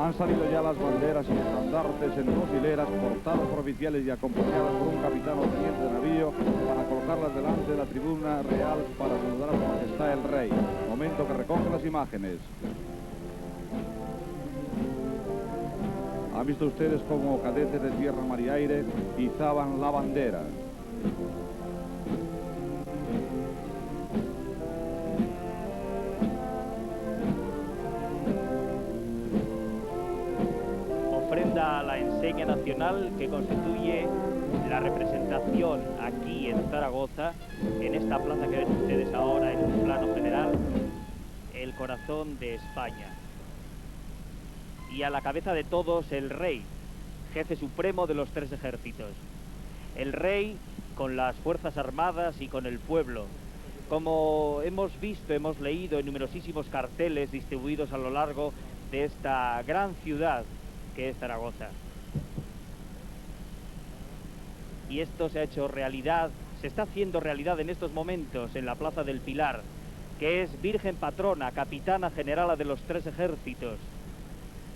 Han salido ya las banderas y estandartes en 2 hileras, portadas por oficiales y acompañadas por un capitán o teniente de navío, para colocarlas delante de la tribuna real para saludar a su majestad el rey. Momento que recoge las imágenes. Han visto ustedes como cadetes de tierra, mar y aire izaban la bandera. Ofrenda a la enseña nacional que constituye la representación aquí en Zaragoza, en esta plaza que ven ustedes ahora en un plano general, el corazón de España. Y a la cabeza de todos el rey, jefe supremo de los 3 ejércitos. El rey con las fuerzas armadas y con el pueblo. Como hemos visto, hemos leído en numerosísimos carteles distribuidos a lo largo de esta gran ciudad que es Zaragoza. Y esto se ha hecho realidad, se está haciendo realidad en estos momentos en la Plaza del Pilar, que es Virgen Patrona, Capitana Generala de los 3 ejércitos,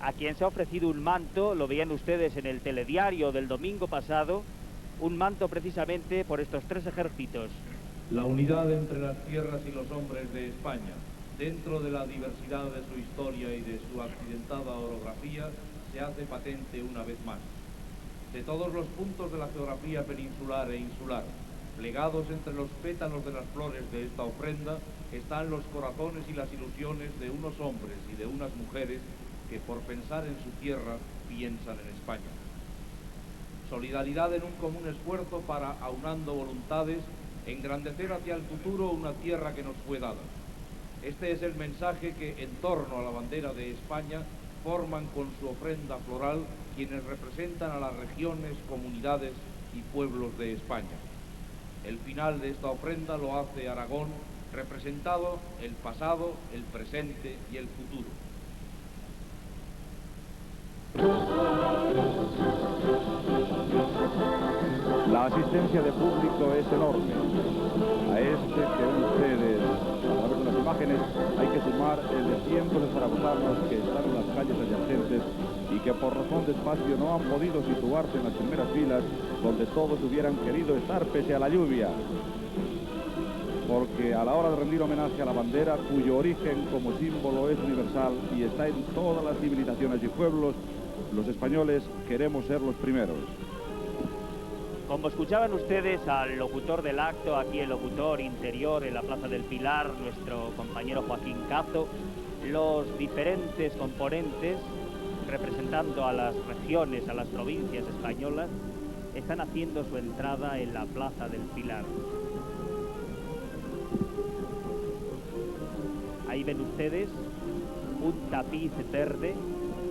a quien se ha ofrecido un manto, lo veían ustedes en el telediario del domingo pasado, un manto precisamente por estos 3 ejércitos. La unidad entre las tierras y los hombres de España, dentro de la diversidad de su historia y de su accidentada orografía, se hace patente una vez más. De todos los puntos de la geografía peninsular e insular, plegados entre los pétalos de las flores de esta ofrenda, están los corazones y las ilusiones de unos hombres y de unas mujeres que por pensar en su tierra piensan en España. Solidaridad en un común esfuerzo para, aunando voluntades, engrandecer hacia el futuro una tierra que nos fue dada. Este es el mensaje que, en torno a la bandera de España, forman con su ofrenda floral quienes representan a las regiones, comunidades y pueblos de España. El final de esta ofrenda lo hace Aragón, representado el pasado, el presente y el futuro. La asistencia de público es enorme. A este que ven ustedes a través de las imágenes hay que sumar el de cientos de zaragozanos que están en las calles adyacentes y que por razón de espacio no han podido situarse en las primeras filas donde todos hubieran querido estar pese a la lluvia. Porque a la hora de rendir homenaje a la bandera, cuyo origen como símbolo es universal y está en todas las civilizaciones y pueblos, los españoles queremos ser los primeros. Como escuchaban ustedes al locutor del acto, aquí el locutor interior en la Plaza del Pilar, nuestro compañero Joaquín Cazo, los diferentes componentes, representando a las regiones, a las provincias españolas, están haciendo su entrada en la Plaza del Pilar. Ahí ven ustedes un tapiz verde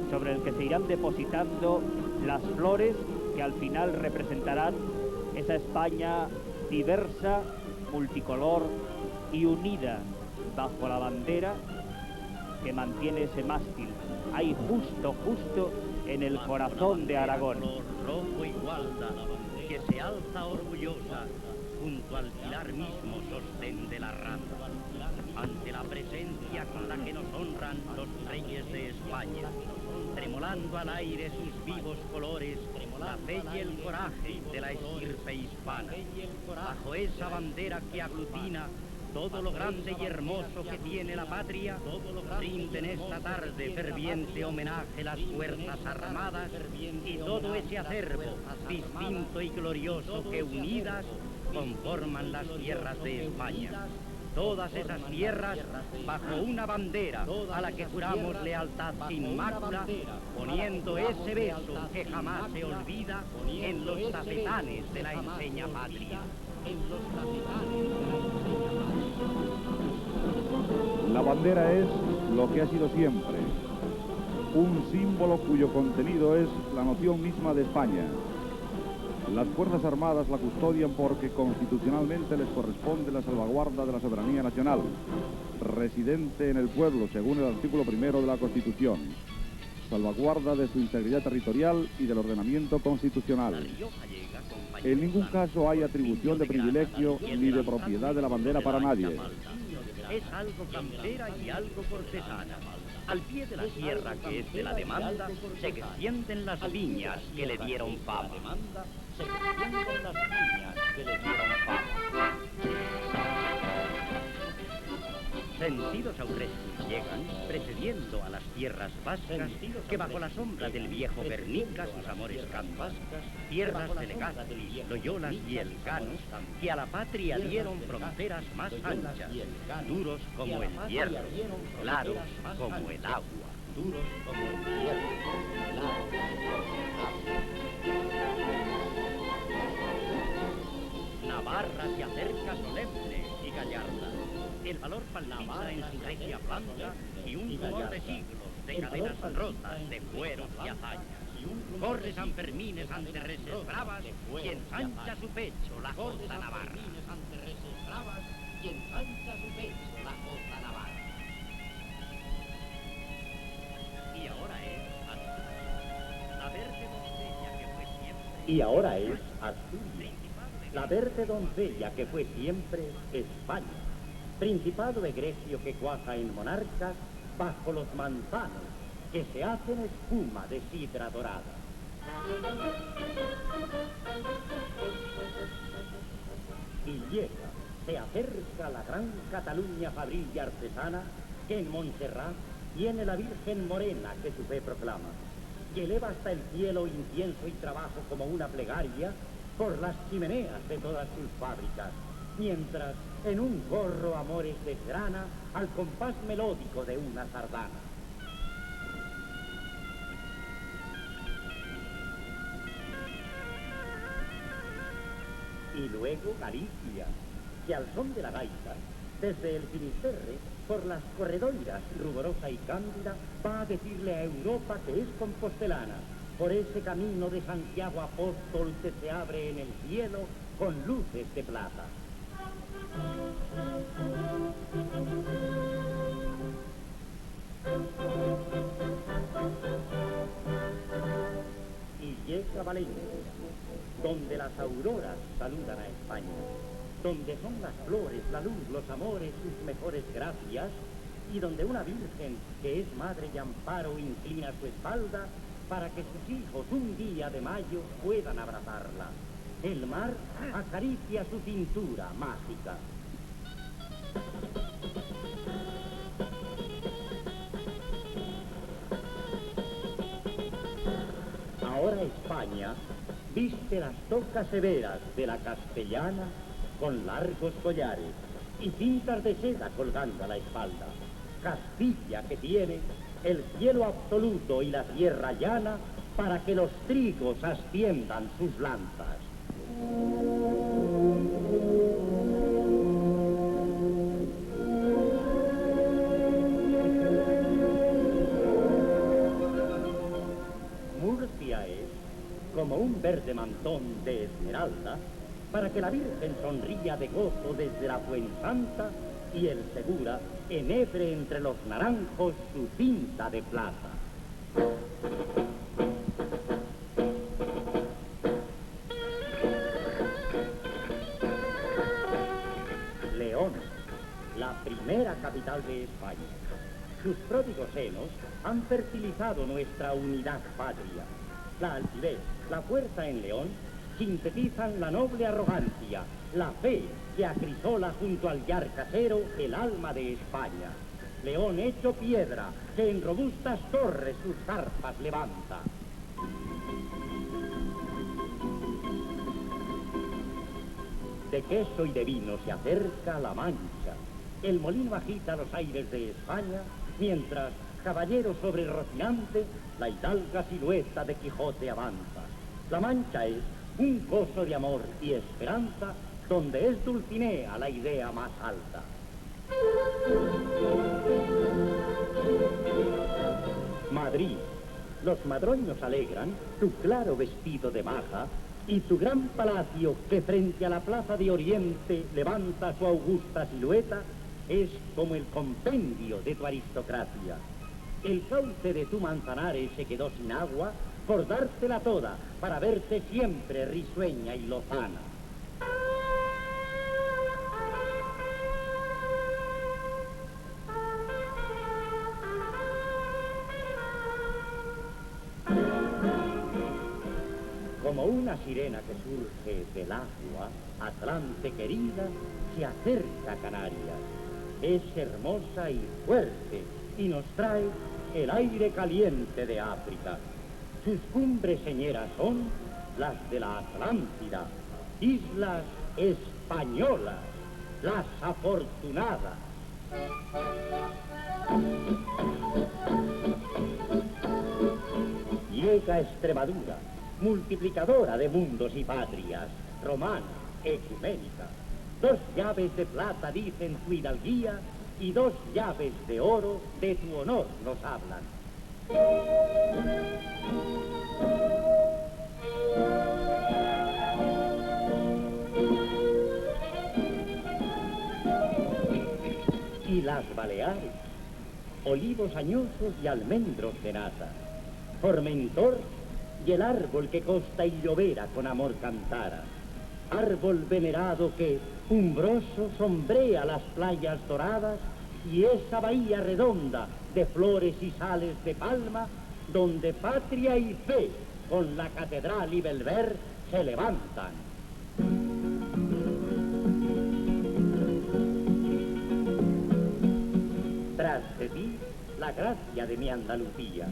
sobre el que se irán depositando las flores que al final representarán esa España diversa, multicolor y unida bajo la bandera que mantiene ese mástil, ahí justo en el corazón de Aragón. Rojo igualda, que se alza orgullosa junto al pilar mismo sostén de la raza, ante la presencia con la que nos honran los reyes de España, tremolando al aire sus vivos colores, la fe y el coraje de la estirpe hispana, bajo esa bandera que aglutina todo lo grande y hermoso que tiene la patria, rinden esta tarde ferviente homenaje las Fuerzas Armadas y todo ese acervo distinto y glorioso que unidas conforman las tierras de España. Todas esas tierras bajo una bandera a la que juramos lealtad sin mácula, poniendo ese beso que jamás se olvida en los tafetanes de la enseña patria. La bandera es lo que ha sido siempre, un símbolo cuyo contenido es la noción misma de España. Las Fuerzas Armadas la custodian porque constitucionalmente les corresponde la salvaguarda de la soberanía nacional, residente en el pueblo, según el artículo 1 de la Constitución, salvaguarda de su integridad territorial y del ordenamiento constitucional. En ningún caso hay atribución de privilegio ni de propiedad de la bandera para nadie. Es algo campera y algo cortesana, Al pie de la sierra que es de la demanda, se extienden las viñas que le dieron fama. Sentidos Aurrescus llegan, precediendo a las tierras vascas, que bajo la sombra del viejo Guernica sus amores cantan. Tierras de Legazpi, Loyolas y Elcanos, que a la patria dieron fronteras más anchas, duros como el hierro, claros como el agua. Duros como el hierro, claros como el agua. Navarra se acerca solemne y gallarda. El valor palpita en su regia planta y un rumor de siglos, de cadenas rotas, de fueros y hazañas. Corre San Fermines ante reses bravas y ensancha su pecho la costa navarra. Y ahora es la verde doncella que fue siempre. Y ahora es Asturias, la verde doncella que fue siempre España. Principado egregio que cuaja en monarcas bajo los manzanos que se hacen espuma de sidra dorada. Y llega, se acerca la gran Cataluña fabril y artesana que en Montserrat tiene la Virgen morena que su fe proclama, que eleva hasta el cielo incienso y trabajo como una plegaria por las chimeneas de todas sus fábricas, mientras en un gorro amores desgrana al compás melódico de una sardana. Y luego Galicia, que al son de la gaita, desde el Finisterre, por las corredoiras ruborosa y cándida, va a decirle a Europa que es compostelana, por ese camino de Santiago Apóstol que se abre en el cielo con luces de plata. Y llega Valencia, donde las auroras saludan a España, donde son las flores, la luz, los amores, sus mejores gracias, y donde una virgen que es madre y amparo inclina su espalda para que sus hijos un día de mayo puedan abrazarla. El mar acaricia su cintura mágica. Ahora España viste las tocas severas de la castellana con largos collares y cintas de seda colgando a la espalda. Castilla que tiene el cielo absoluto y la tierra llana para que los trigos asciendan sus lanzas. Murcia es como un verde mantón de esmeralda para que la Virgen sonría de gozo desde la Fuensanta y el Segura enhebre entre los naranjos su cinta de plata. León, la primera capital de España. Sus pródigos senos han fertilizado nuestra unidad patria. La altivez, la fuerza en León sintetizan la noble arrogancia, la fe que acrisola junto al yar casero el alma de España. León hecho piedra, que en robustas torres sus zarpas levanta. De queso y de vino se acerca la Mancha. El molino agita los aires de España, mientras, caballero sobre Rocinante, la hidalga silueta de Quijote avanza. La Mancha es un gozo de amor y esperanza, donde es Dulcinea la idea más alta. Madrid, los madroños alegran tu claro vestido de maja y tu gran palacio que frente a la plaza de Oriente levanta su augusta silueta es como el compendio de tu aristocracia. El cauce de tu Manzanares se quedó sin agua por dártela toda para verte siempre risueña y lozana. como una sirena que surge del agua, Atlante querida, se acerca a Canarias. Es hermosa y fuerte y nos trae el aire caliente de África. Sus cumbres señeras son las de la Atlántida, islas españolas, las afortunadas. Llega Extremadura, multiplicadora de mundos y patrias, romana, ecuménica. 2 llaves de plata dicen tu hidalguía y 2 llaves de oro de tu honor nos hablan. Y las Baleares, olivos añosos y almendros de nata, Formentor y el árbol que Costa y Llovera con amor cantara, árbol venerado que, umbroso, sombrea las playas doradas y esa bahía redonda de flores y sales de palma, donde patria y fe con la catedral y Belver se levantan. Tras de ti, la gracia de mi Andalucía,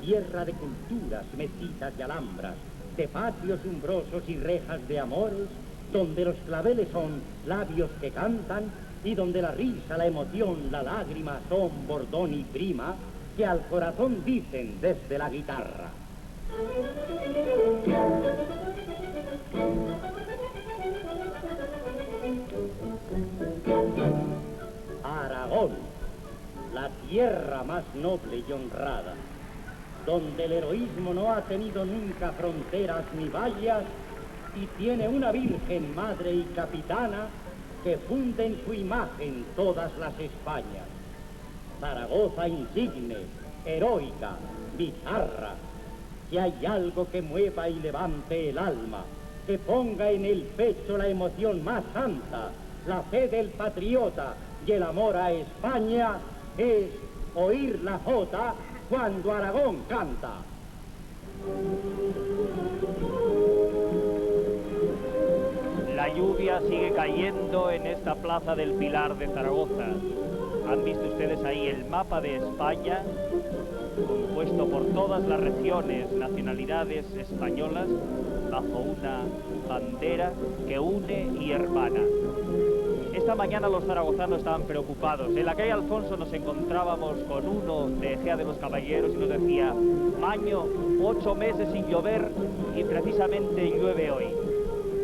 tierra de culturas, mezquitas y alhambras, de patios umbrosos y rejas de amores, donde los claveles son labios que cantan y donde la risa, la emoción, la lágrima son bordón y prima, que al corazón dicen desde la guitarra. Aragón, la tierra más noble y honrada, donde el heroísmo no ha tenido nunca fronteras ni vallas y tiene una virgen madre y capitana que funde en su imagen todas las Españas. Zaragoza insigne, heroica, bizarra, si hay algo que mueva y levante el alma, que ponga en el pecho la emoción más santa, la fe del patriota y el amor a España, es oír la jota cuando Aragón canta. La lluvia sigue cayendo en esta plaza del Pilar de Zaragoza. Han visto ustedes ahí el mapa de España, compuesto por todas las regiones, nacionalidades españolas, bajo una bandera que une y hermana. Esta mañana los zaragozanos estaban preocupados. En la calle Alfonso nos encontrábamos con uno de Ejea de los Caballeros y nos decía: Maño, 8 meses sin llover y precisamente llueve hoy.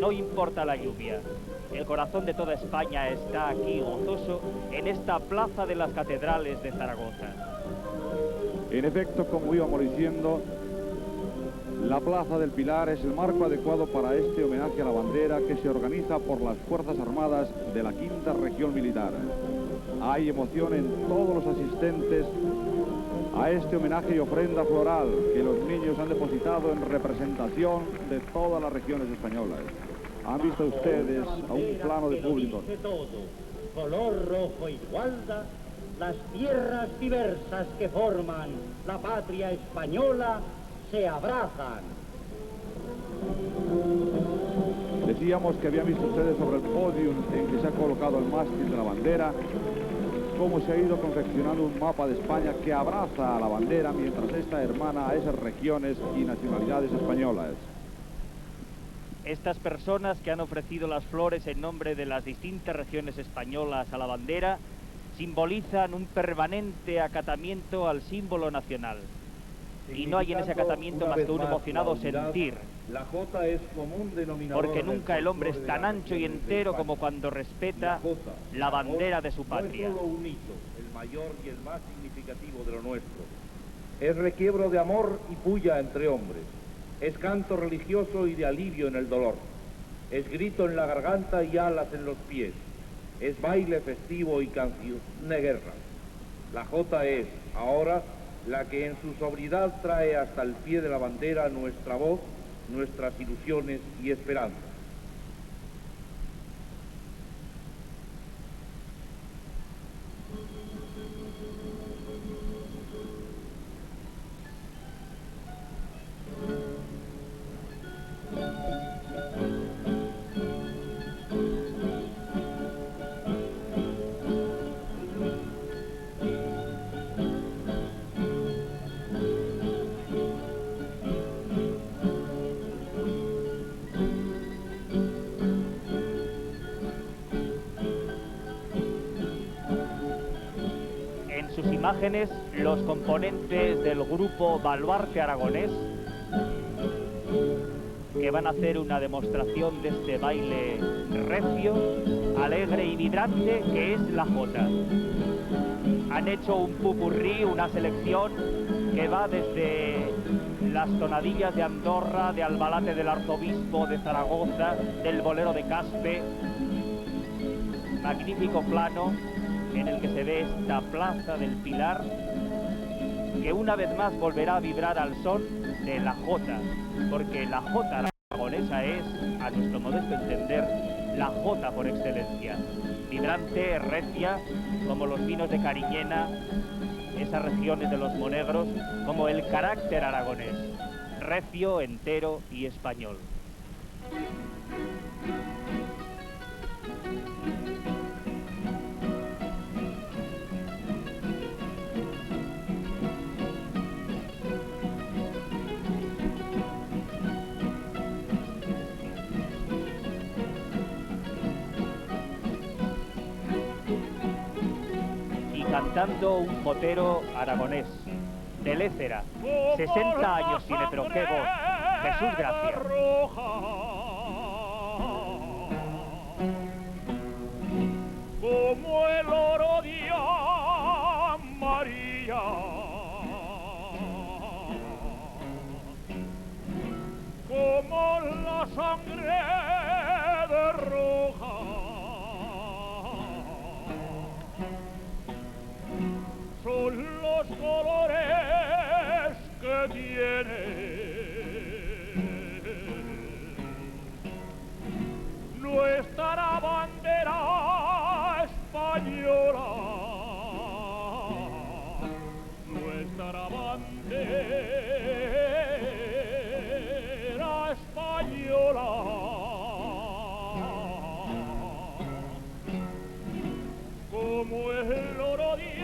No importa la lluvia. El corazón de toda España está aquí gozoso en esta plaza de las catedrales de Zaragoza. En efecto, como íbamos diciendo, la Plaza del Pilar es el marco adecuado para este homenaje a la bandera que se organiza por las Fuerzas Armadas de la 5ª Región Militar. Hay emoción en todos los asistentes a este homenaje y ofrenda floral que los niños han depositado en representación de todas las regiones españolas. Han visto ustedes a un plano de público. Color rojo y gualda, las tierras diversas que forman la patria española se abrazan. Decíamos que habían visto ustedes sobre el podium en que se ha colocado el mástil de la bandera, cómo se ha ido confeccionando un mapa de España que abraza a la bandera mientras esta hermana a esas regiones y nacionalidades españolas. Estas personas que han ofrecido las flores en nombre de las distintas regiones españolas a la bandera simbolizan un permanente acatamiento al símbolo nacional. Y no hay en ese acatamiento más que un emocionado sentir. La Jota es como un denominador. Porque nunca el hombre es tan ancho y entero como cuando respeta la bandera de su patria. No es solo un hito, el mayor y el más significativo de lo nuestro. Es requiebro de amor y puya entre hombres. Es canto religioso y de alivio en el dolor. Es grito en la garganta y alas en los pies. Es baile festivo y canción de guerra. La Jota es, ahora, la que en su sobriedad trae hasta el pie de la bandera nuestra voz, nuestras ilusiones y esperanzas. imágenes los componentes del grupo Baluarte Aragonés, que van a hacer una demostración de este baile recio, alegre y vibrante que es la jota. Han hecho un popurrí, una selección que va desde las tonadillas de Andorra, de Albalate del Arzobispo, de Zaragoza, del bolero de Caspe. Magnífico plano en el que se ve esta plaza del Pilar, que una vez más volverá a vibrar al son de la jota, porque la jota aragonesa es, a nuestro modesto entender, la jota por excelencia. Vibrante, recia, como los vinos de Cariñena, esas regiones de los monegros, como el carácter aragonés, recio, entero y español. Cantando un jotero aragonés, de Lécera, 60 años tiene, pero qué voz, Jesús Gracia. Como el oro de María, como la sangre de roja, son los colores que tiene nuestra bandera española, nuestra bandera española, como el oro de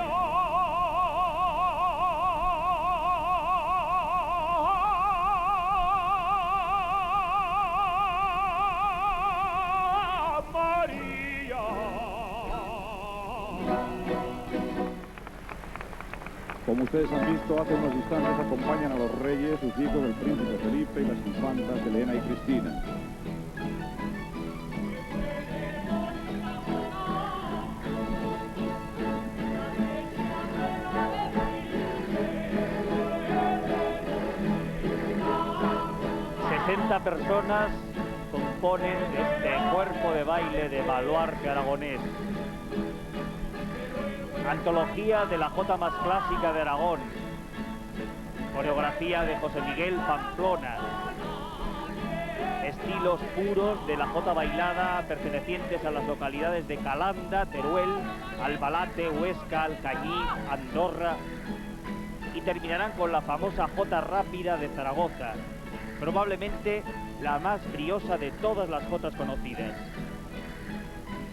Como ustedes han visto, hace unos instantes acompañan a los reyes, sus hijos, el príncipe Felipe y las infantas Elena y Cristina. Personas componen este cuerpo de baile de Baluarte Aragonés, antología de la jota más clásica de Aragón, coreografía de José Miguel Pamplona, estilos puros de la jota bailada pertenecientes a las localidades de Calanda, Teruel, Albalate, Huesca, Alcañiz, Andorra, y terminarán con la famosa jota rápida de Zaragoza, probablemente la más briosa de todas las jotas conocidas.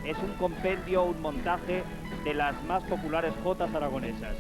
Es un compendio, un montaje de las más populares jotas aragonesas.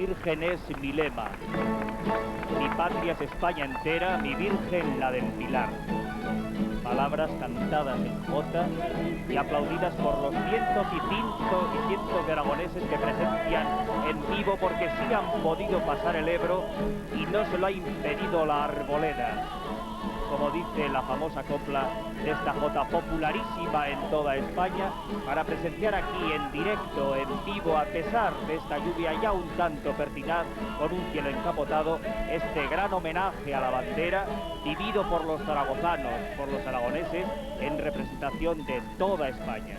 virgen es mi lema. Mi patria es España entera, mi virgen la del Pilar. Palabras cantadas en jota y aplaudidas por los cientos y cientos de aragoneses que presencian en vivo porque sí han podido pasar el Ebro y no se lo ha impedido la arboleda. Como dice la famosa copla de esta jota popularísima en toda España, para presenciar aquí en directo, en vivo, a pesar de esta lluvia ya un tanto pertinaz, con un cielo encapotado, este gran homenaje a la bandera, vivido por los zaragozanos, por los aragoneses, en representación de toda España.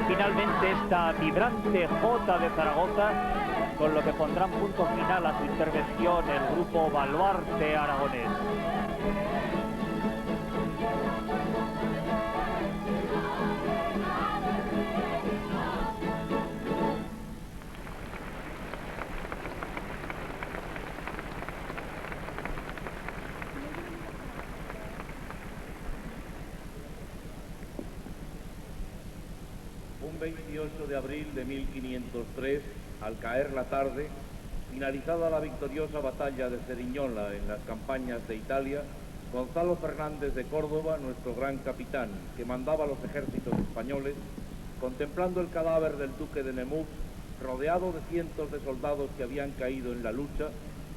Finalmente esta vibrante jota de Zaragoza, con lo que pondrán punto final a su intervención el grupo Baluarte Aragonés. Un 28 de abril de 1503, al caer la tarde, finalizada la victoriosa batalla de Ceriñola en las campañas de Italia, Gonzalo Fernández de Córdoba, nuestro gran capitán, que mandaba los ejércitos españoles, contemplando el cadáver del duque de Nemours, rodeado de cientos de soldados que habían caído en la lucha,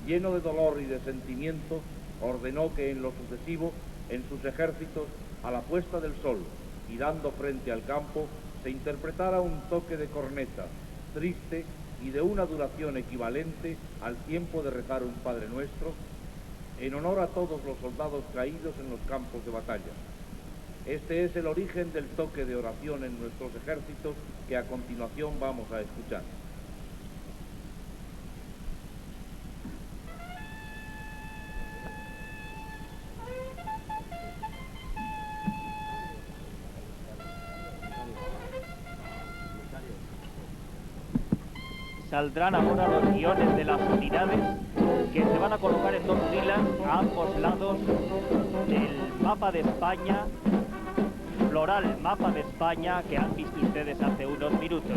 lleno de dolor y de sentimiento, ordenó que en lo sucesivo, en sus ejércitos, a la puesta del sol y dando frente al campo, se interpretara un toque de corneta, triste y de una duración equivalente al tiempo de rezar un Padre Nuestro, en honor a todos los soldados caídos en los campos de batalla. Este es el origen del toque de oración en nuestros ejércitos que a continuación vamos a escuchar. Saldrán ahora los guiones de las unidades que se van a colocar en dos filas a ambos lados del mapa de España, floral mapa de España que han visto ustedes hace unos minutos.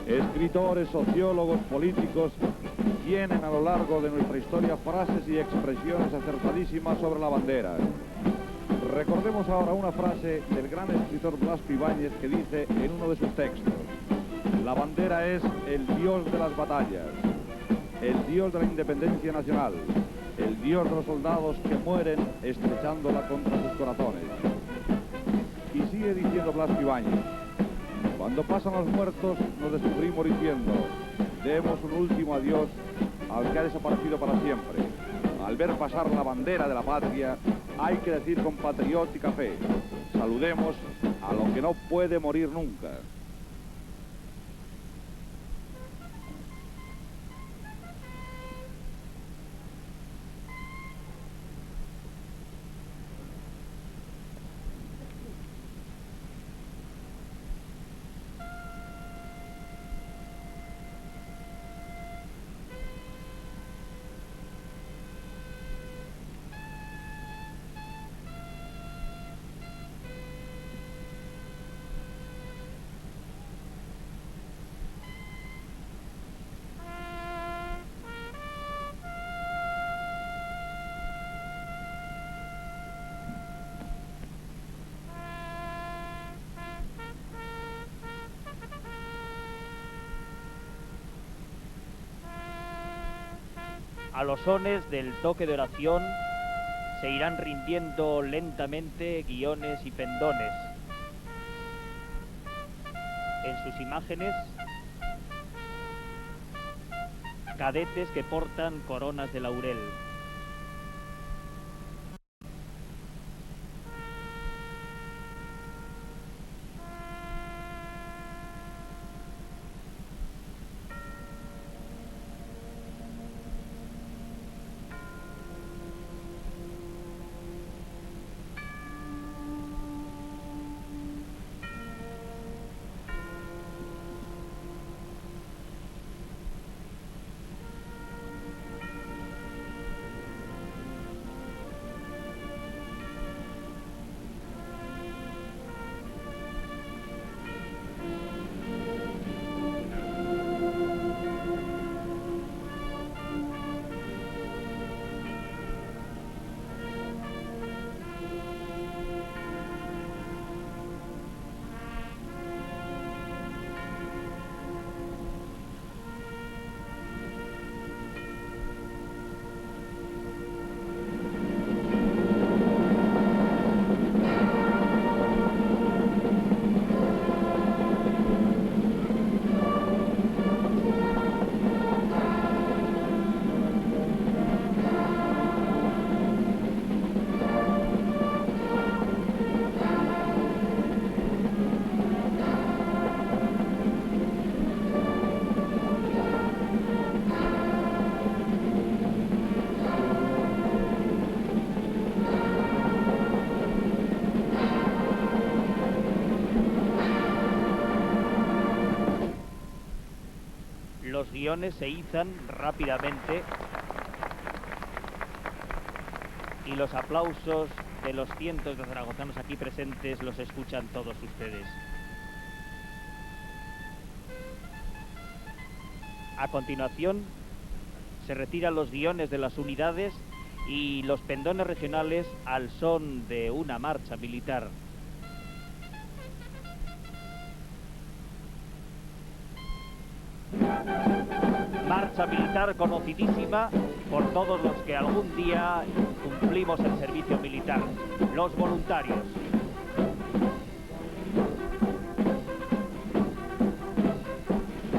Escritores, sociólogos, políticos tienen a lo largo de nuestra historia frases y expresiones acertadísimas sobre la bandera. Recordemos ahora una frase del gran escritor Blasco Ibáñez que dice en uno de sus textos: la bandera es el dios de las batallas, el dios de la independencia nacional, el dios de los soldados que mueren estrechándola contra sus corazones. Y sigue diciendo Blasco Ibáñez. Cuando pasan los muertos nos descubrimos diciendo, demos un último adiós al que ha desaparecido para siempre. Al ver pasar la bandera de la patria, hay que decir con patriótica fe, saludemos a lo que no puede morir nunca. A los sones del toque de oración se irán rindiendo lentamente guiones y pendones. En sus imágenes, cadetes que portan coronas de laurel. Los guiones se izan rápidamente y los aplausos de los cientos de zaragozanos aquí presentes los escuchan todos ustedes. A continuación, se retiran los guiones de las unidades y los pendones regionales al son de una marcha militar. Marcha militar conocidísima por todos los que algún día cumplimos el servicio militar, los voluntarios.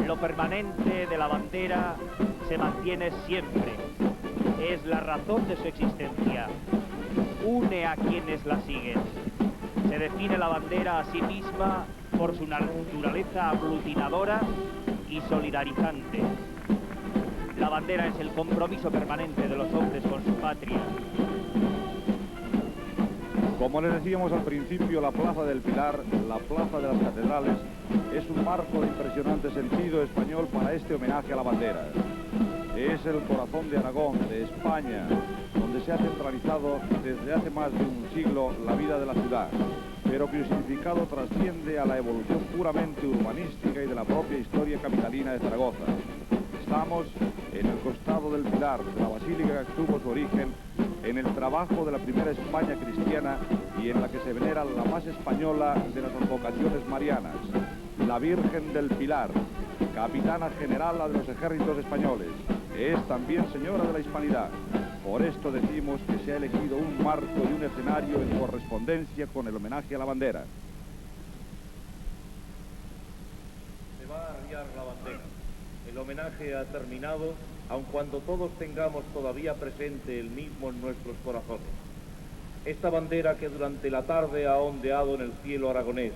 Lo permanente de la bandera se mantiene siempre. Es la razón de su existencia. Une a quienes la siguen. Se define la bandera a sí misma por su naturaleza aglutinadora y solidarizante. La bandera es el compromiso permanente de los hombres con su patria. Como les decíamos al principio, la Plaza del Pilar, la Plaza de las Catedrales, es un marco de impresionante sentido español para este homenaje a la bandera. Es el corazón de Aragón, de España, donde se ha centralizado desde hace más de un siglo la vida de la ciudad, pero cuyo significado trasciende a la evolución puramente urbanística y de la propia historia capitalina de Zaragoza. Estamos en el costado del Pilar, de la basílica que tuvo su origen en el trabajo de la primera España cristiana y en la que se venera la más española de las advocaciones marianas, la Virgen del Pilar, capitana generala de los ejércitos españoles. Es también señora de la hispanidad. Por esto decimos que se ha elegido un marco y un escenario en correspondencia con el homenaje a la bandera. arriar la bandera. El homenaje ha terminado, aun cuando todos tengamos todavía presente el mismo en nuestros corazones. Esta bandera que durante la tarde ha ondeado en el cielo aragonés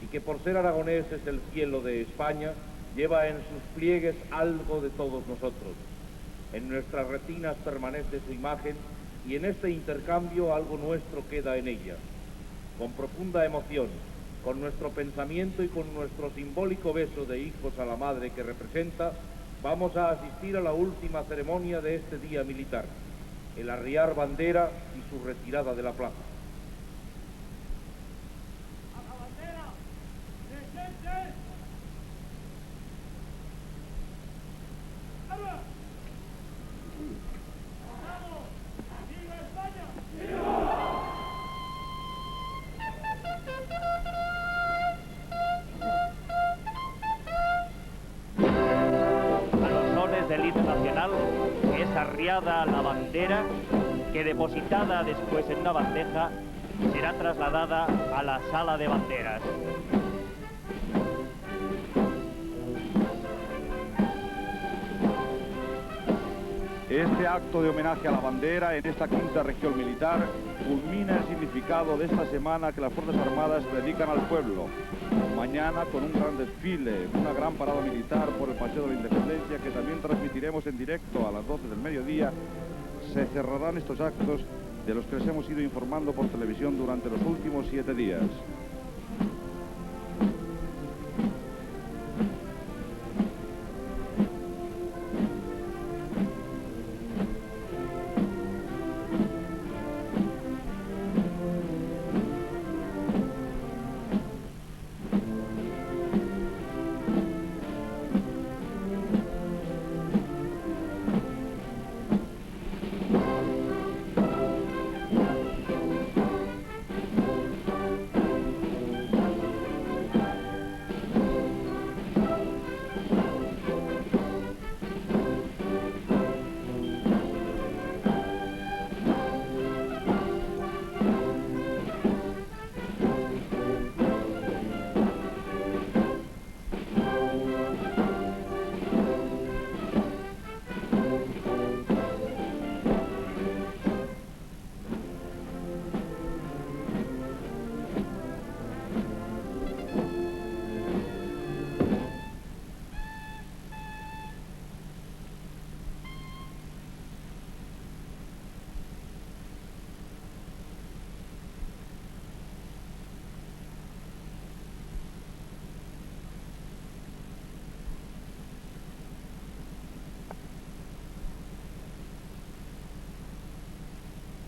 y que por ser aragonés es el cielo de España, lleva en sus pliegues algo de todos nosotros. En nuestras retinas permanece su imagen y en este intercambio algo nuestro queda en ella. Con profunda emoción, con nuestro pensamiento y con nuestro simbólico beso de hijos a la madre que representa, vamos a asistir a la última ceremonia de este día militar, el arriar bandera y su retirada de la plaza. Es arriada la bandera que, depositada después en una bandeja, será trasladada a la sala de banderas. Este acto de homenaje a la bandera en esta quinta región militar culmina el significado de esta semana que las Fuerzas Armadas dedican al pueblo. Mañana, con un gran desfile, una gran parada militar por el Paseo de la Independencia, que también transmitiremos en directo a las 12 del mediodía, se cerrarán estos actos de los que les hemos ido informando por televisión durante los últimos 7 días.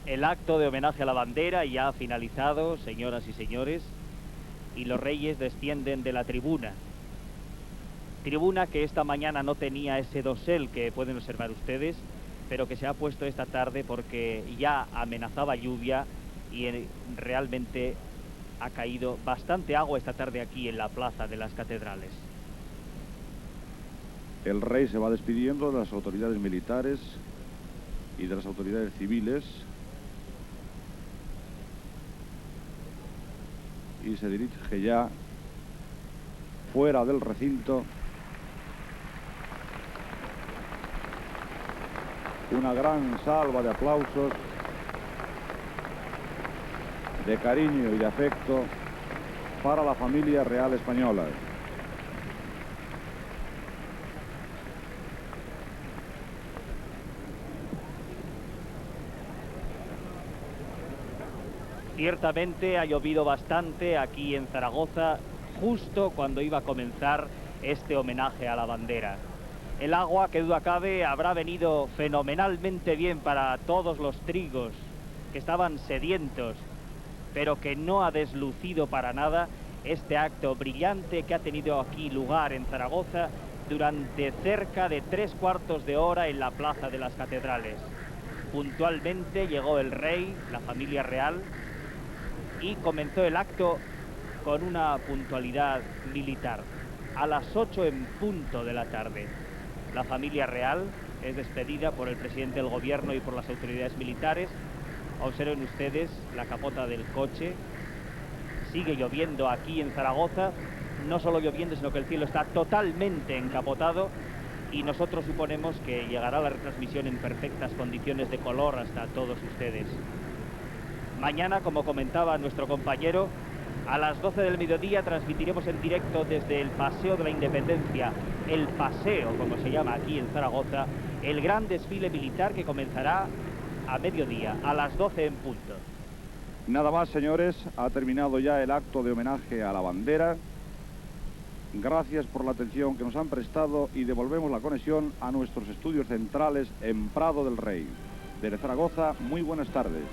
El acto de homenaje a la bandera ya ha finalizado, señoras y señores, y los reyes descienden de la tribuna. Tribuna que esta mañana no tenía ese dosel que pueden observar ustedes, pero que se ha puesto esta tarde porque ya amenazaba lluvia y realmente ha caído bastante agua esta tarde aquí en la Plaza de las Catedrales. El rey se va despidiendo de las autoridades militares y de las autoridades civiles y se dirige ya fuera del recinto. Una gran salva de aplausos, de cariño y de afecto para la familia real española. Ciertamente ha llovido bastante aquí en Zaragoza, justo cuando iba a comenzar este homenaje a la bandera. El agua, que duda cabe, habrá venido fenomenalmente bien para todos los trigos que estaban sedientos, pero que no ha deslucido para nada este acto brillante que ha tenido aquí lugar en Zaragoza durante cerca de 3/4 de hora en la Plaza de las Catedrales. Puntualmente llegó el rey, la familia real, y comenzó el acto con una puntualidad militar. A las 8 en punto de la tarde, la familia real es despedida por el presidente del gobierno y por las autoridades militares. Observen ustedes la capota del coche. Sigue lloviendo aquí en Zaragoza no solo lloviendo, sino que el cielo está totalmente encapotado y nosotros suponemos que llegará la retransmisión en perfectas condiciones de color hasta todos ustedes. Mañana, como comentaba nuestro compañero, a las 12 del mediodía transmitiremos en directo desde el Paseo de la Independencia, el Paseo, como se llama aquí en Zaragoza, el gran desfile militar que comenzará a mediodía, a las 12 en punto. Nada más, señores, ha terminado ya el acto de homenaje a la bandera. Gracias por la atención que nos han prestado y devolvemos la conexión a nuestros estudios centrales en Prado del Rey. Desde Zaragoza, muy buenas tardes.